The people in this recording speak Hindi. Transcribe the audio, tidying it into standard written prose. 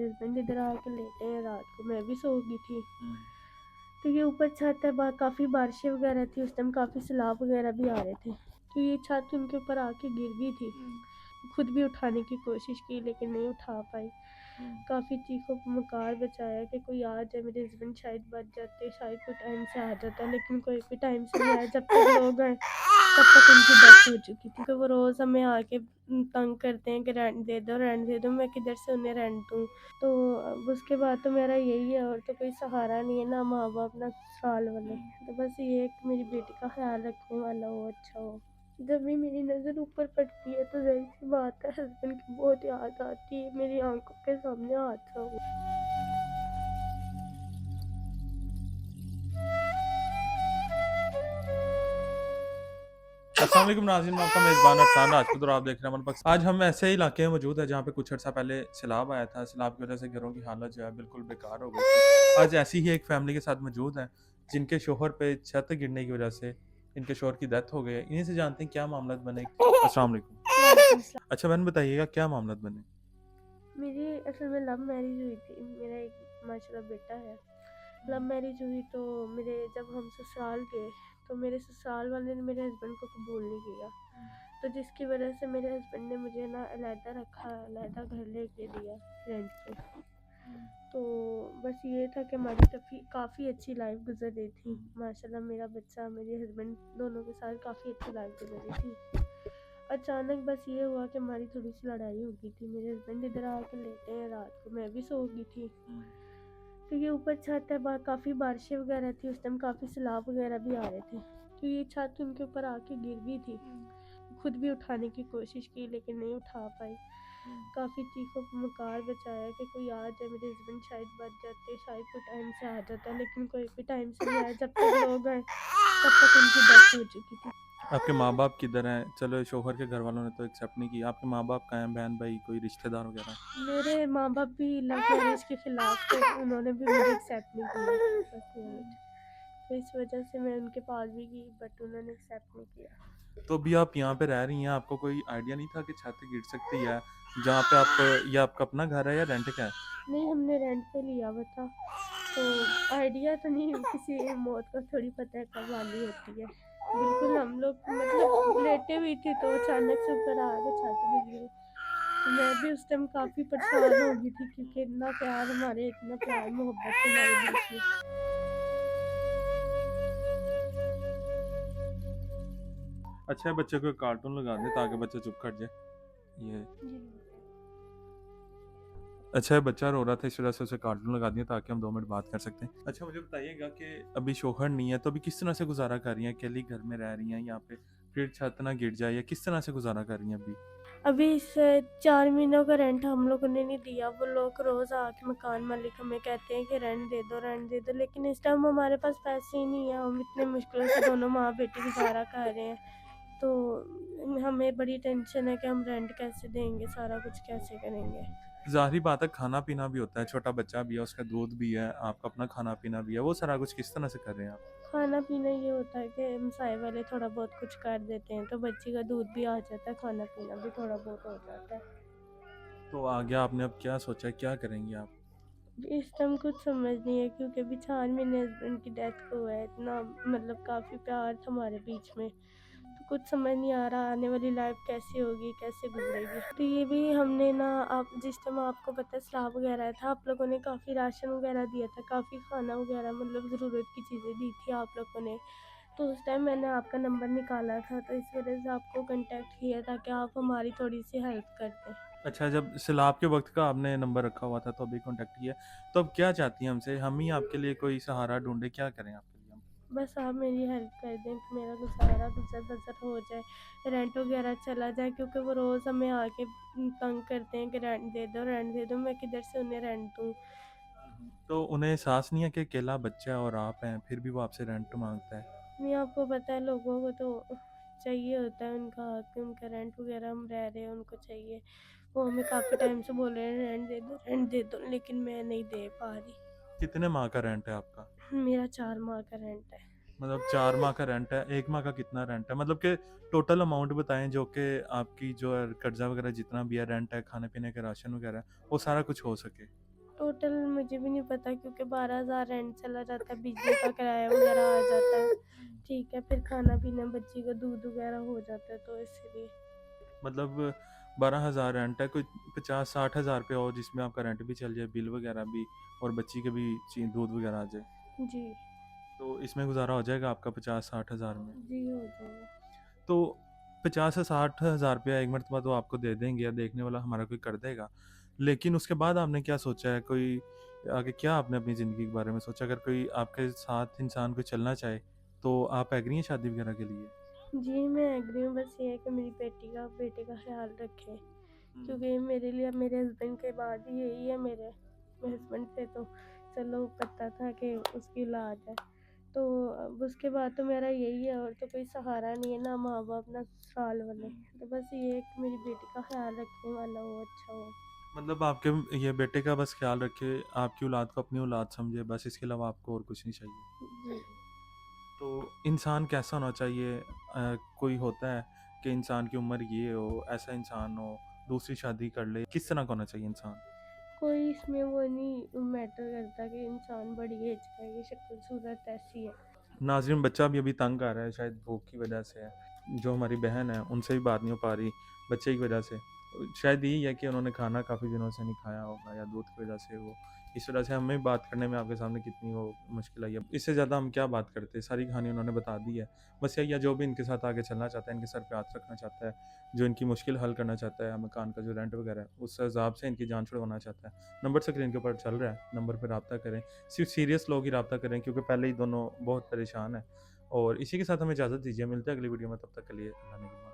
हस्बैंड इधर आके लेटे हैं रात को, मैं भी सो गई थी। हम्म। तो ये ऊपर छत है, काफ़ी बारिशें वगैरह थी उस टाइम, काफ़ी सैलाब वगैरह भी आ रहे थे, तो ये छत उनके ऊपर आके गिर गई थी। खुद भी उठाने की कोशिश की लेकिन नहीं उठा पाई। काफ़ी चीखों पुकार बचाया कि कोई आ जाए, मेरे हस्बैंड शायद बच जाते, शायद कोई टाइम से आ जाता, लेकिन कोई भी टाइम से नहीं आया। जब तक लोग आए तब तक उनकी डेथ हो चुकी थी। तो वो रोज़ हमें आके तंग करते हैं कि रेंट दे दो, रेंट दे दो। मैं किधर से उन्हें रेंट दूँ? तो अब उसके बाद तो मेरा यही है, और तो कोई सहारा नहीं है, ना माँ बाप ना ससुराल वाले। तो बस ये है कि मेरी बेटी का ख्याल रखने वाला हो, अच्छा हो। जब भी मेरी नज़र ऊपर पड़ती है तो ज़ाहिर सी बात है हस्बैंड की बहुत याद आती है, मेरी आंखों के सामने हादसा हुआ। अस्सलाम वालेकुम नाज़रीन, मैं आपका मेज़बान अफसान राजपूत और आप देख रहे हैं मन पक्ष। आज हम ऐसे ही इलाके में मौजूद है जहाँ पे कुछ अर्सा पहले सैलाब आया था। सैलाब की वजह से घरों की हालत जो है बिल्कुल बेकार हो गई थी। आज ऐसी ही एक फैमिली के साथ मौजूद हैं जिनके शोहर पे छत गिरने की वजह से इनके शोहर की डेथ हो गई है। इन्हीं से जानते हैं क्या मामला बने। अस्सलाम वालेकुम। वालेकुम सलाम। अच्छा बहन बताइएगा क्या मामला बने। मेरी असल में लव मैरिज हुई थी, मेरा एक माशाल्लाह बेटा है। लव मैरिज हुई तो मेरे जब हम ससुराल गए तो मेरे ससुराल वाले ने मेरे हस्बैंड को कबूल नहीं किया, तो जिसकी वजह से मेरे हस्बैंड ने मुझे ना अलहदा रखा, अलहदा घर लेके दिया रेंट पे। तो बस ये था कि हमारी काफ़ी अच्छी लाइफ गुजर रही थी माशाल्लाह। मेरा बच्चा, मेरे हस्बैंड दोनों के साथ काफ़ी अच्छी लाइफ गुजर रही थी। अचानक बस ये हुआ कि हमारी थोड़ी सी लड़ाई हो गई थी। मेरे हस्बैंड इधर आके लेटे हैं रात को, मैं भी सो गई थी। तो ये ऊपर छत है, काफ़ी बारिशें वगैरह थी उस टाइम, काफ़ी सैलाब वगैरह भी आ रहे थे, तो ये छत उनके ऊपर आके गिर गई थी। खुद भी उठाने की कोशिश की लेकिन नहीं उठा पाई। काफ़ी चीखों पुकार बचाया कि कोई आ जाए, मेरे हस्बैंड शायद बच जाते, शायद कोई टाइम से आ जाता, लेकिन कोई भी टाइम से नहीं आया। जब तक लोग आए तब तक उनकी डेथ हो चुकी थी। आपके माँ बाप किधर हैं? चलो शोहर के घर वालों ने तो एक्सेप्ट नहीं किया, आपके माँ बाप कहाँ हैं? बहन भाई कोई रिश्तेदार वगैरह? मेरे माँ बाप भी लव मैरिज के खिलाफ थे, उन्होंने भी मुझे एक्सेप्ट नहीं किया। बस ये तो इस वजह से मैं उनके पास भी गई बट उन्होंने एक्सेप्ट नहीं किया। तो अभी आप यहाँ पे रह रही हैं, आपको कोई आइडिया नहीं था कि छत गिर सकती है जहाँ पे आप, ये आपका अपना घर है या रेंट का है? नहीं, हमने रेंट पे लिया हुआ था, तो आइडिया तो नहीं, किसी मौत का थोड़ी पता है कब वाली होती है। बिल्कुल हम लोग मतलब लेटे हुई थी तो अचानक से ऊपर आ के छत गिर गई। तो मैं भी उस टाइम काफ़ी परेशान हो गई थी क्योंकि इतना प्यार हमारे, इतना प्यार मोहब्बत हमारे बीच में। अच्छा है बच्चे को कार्टून लगा दें ताकि बच्चा चुप कर जाए। ये जी। अच्छा है, बच्चा रो रहा था इस वजह से उसे कार्टून लगा दिया ताकि हम 2 मिनट बात कर सकते हैं। अच्छा मुझे बताइएगा कि अभी शौहर नहीं है तो अभी किस तरह से गुजारा कर रही हैं? अकेली घर में रह रही हैं यहाँ पे, फिर छत ना गिर जाए, या किस तरह से गुजारा कर रही हैं अभी? अभी इस 4 महीनों का रेंट हम लोगों ने नहीं दिया। वो लोग रोज़ आके मकान मालिक हमें कहते हैं कि रेंट दे दो, रेंट दे दो, लेकिन इस टाइम हमारे पास पैसे ही नहीं है। हम इतने मुश्किलों से दोनों माँ बेटी गुजारा कर रहे हैं, तो हमें बड़ी टेंशन है कि हम रेंट कैसे देंगे, सारा कुछ कैसे करेंगे। ज़ाहिर बात है, खाना पीना भी होता है, छोटा बच्चा भी है, उसका दूध भी है, आपका अपना खाना पीना भी है, वो सारा कुछ किस तरह से कर रहे हैं आप? खाना पीना ये होता है कि हमसाए वाले थोड़ा बहुत कुछ कर देते हैं, तो बच्ची का दूध भी आ जाता है, खाना पीना भी थोड़ा बहुत हो जाता है। तो आगे आपने अब क्या सोचा है, क्या करेंगी आप? इस टाइम कुछ समझ नहीं है क्योंकि अभी 4 महीने हस्बैंड की डेथ को हुआ है। इतना मतलब काफ़ी प्यार था हमारे बीच में, तो कुछ समझ नहीं आ रहा आने वाली लाइफ कैसी होगी, कैसे गुजरेगी। तो ये भी हमने ना, आप जिस टाइम आपको पता है सलाह वगैरह था, आप लोगों ने काफ़ी राशन वगैरह दिया था, काफ़ी खाना वगैरह मतलब ज़रूरत की चीज़ें दी थी आप लोगों ने। तो उस टाइम मैंने आपका नंबर निकाला था, तो इस वजह से आपको कांटेक्ट किया था कि आप हमारी थोड़ी सी हेल्प कर दें। अच्छा, जब सैलाब के वक्त का आपने नंबर रखा हुआ था तो अभी कांटेक्ट किया, तो अब क्या चाहती हैं हमसे? हम ही आपके लिए कोई सहारा ढूंढे, क्या करें आपके लिए हम? बस आप मेरी हेल्प कर दें कि मेरा गुजारा गुजर बसर हो जाए, रेंट वगैरह चला जाए, क्योंकि वो रोज़ हमें आके तंग करते हैं कि रेंट दे दो, रेंट दे दो। मैं किधर से उन्हें रेंट दूँ? तो उन्हें एहसास नहीं है कि अकेला बच्चा है और आप हैं, फिर भी वो आपसे रेंट मांगता है? नहीं, आपको पता है लोगों को तो चाहिए होता है उनका हक, उनका रेंट वगैरह, हम रह रहे हैं उनको चाहिए। वो हमें काफ़ी टाइम से बोल रहे हैं रेंट दे दो, रेंट दे दो, लेकिन मैं नहीं दे पा रही। कितने माह का रेंट है आपका? मेरा 4 माह का रेंट है। मतलब 4 माह का रेंट है, 1 माह का कितना रेंट है? मतलब कि टोटल अमाउंट बताएं जो कि आपकी जो है कर्जा वगैरह जितना भी है, रेंट है, खाने पीने के राशन वगैरह, वो सारा कुछ हो सके। टोटल मुझे भी नहीं पता, क्योंकि 12,000 रेंट चला जाता है, बिजली का किराया वगैरह आ जाता है, ठीक है, फिर खाना पीना बच्ची का दूध वगैरह हो जाता है, तो इसलिए। मतलब 12,000 रेंट है, कोई 50-60 हज़ार रुपये और जिसमें आपका रेंट भी चल जाए, बिल वगैरह भी, और बच्ची के भी दूध वगैरह आ जाए, जी। तो इसमें गुजारा हो जाएगा आपका 50-60 हज़ार में। जी हो जाएगा। तो 50 से 60 हज़ार रुपया एक मरतबा तो आपको दे देंगे, या देखने वाला हमारा कोई कर देगा, लेकिन उसके बाद आपने क्या सोचा है? कोई आगे क्या आपने अपनी ज़िंदगी के बारे में सोचा? अगर कोई आपके साथ इंसान कोई चलना चाहे, तो आप एग्री हैं शादी वगैरह के लिए? जी मैं एग्री हूँ, बस ये है कि मेरी बेटे का ख्याल रखे, क्योंकि मेरे लिए, मेरे हस्बैंड के बाद ही यही है। मेरे हस्बैंड से तो चलो पता था कि उसकी औलाद है, तो अब उसके बाद तो मेरा यही है, और तो कोई सहारा नहीं है, ना माँ बाप ना ससुराल वाले, तो बस ये है कि मेरी बेटी का ख्याल रखने वाला हो, अच्छा हो। मतलब आपके ये बेटे का बस ख्याल रखे, आपकी औलाद को अपनी औलाद समझे, बस इसके अलावा आपको और कुछ नहीं चाहिए। जी। तो इंसान कैसा होना चाहिए? कोई होता है कि इंसान की उम्र ये हो, ऐसा इंसान हो, दूसरी शादी कर ले, किस तरह का होना चाहिए इंसान? कोई इसमें वो नहीं मैटर करता कि इंसान बड़ी एज का है, ये शक्ल सूरत ऐसी है। नाज़रीन, बच्चा भी अभी तंग आ रहा है, शायद भूख की वजह से है। जो हमारी बहन है उनसे भी बात नहीं हो पा रही बच्चे की वजह से। शायद यही है कि उन्होंने खाना काफ़ी दिनों से नहीं खाया होगा, या दूध की वजह से वो, इस वजह से हमें बात करने में आपके सामने कितनी वो मुश्किल आई है। इससे ज़्यादा हम क्या बात करते, सारी कहानी उन्होंने बता दी है। बस यही है, जो भी इनके साथ आगे चलना चाहता है, इनके सर पे हाथ रखना चाहता है, जो इनकी मुश्किल हल करना चाहता है, मकान का जो रेंट वगैरह है उस हिसाब से इनकी जान छुड़वाना चाहता है, नंबर स्क्रीन के ऊपर चल रहा है, नंबर पर रब्ता करें। सिर्फ सीरियस लोग ही रब्ता करें, क्योंकि पहले ही दोनों बहुत परेशान हैं। और इसी के साथ हमें इजाज़त दीजिए, मिलते हैं अगली वीडियो में, तब तक के लिए अल्लाह ने